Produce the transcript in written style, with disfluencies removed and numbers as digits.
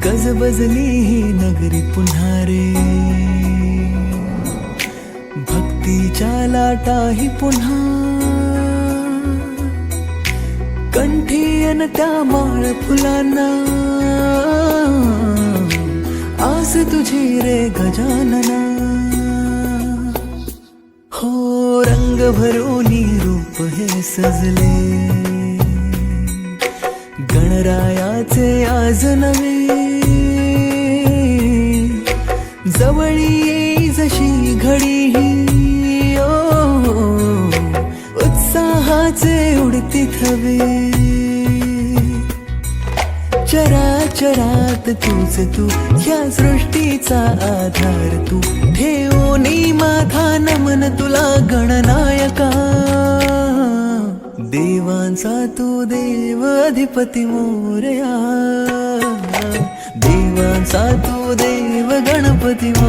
गजबजली ही नगरी पुन्हा रे, भक्तीच्या लाटाही पुन्हा, कंठी अन त्या माळ फुलांना, आस तुझी रे गजानना. हो रंग भरोनी रूप हे सजले, गणरायाचे आज नवे, जवळी येई जशी घडी ही, उत्साहाचे उडती थवे. चराचरात तूच तू, या सृष्टीचा आधार तू, ठेवोनी माझा नमन तुला गणनायका. देवांचा तू देव अधिपती मोरया, देवांचा तू देव गणपती मोरया.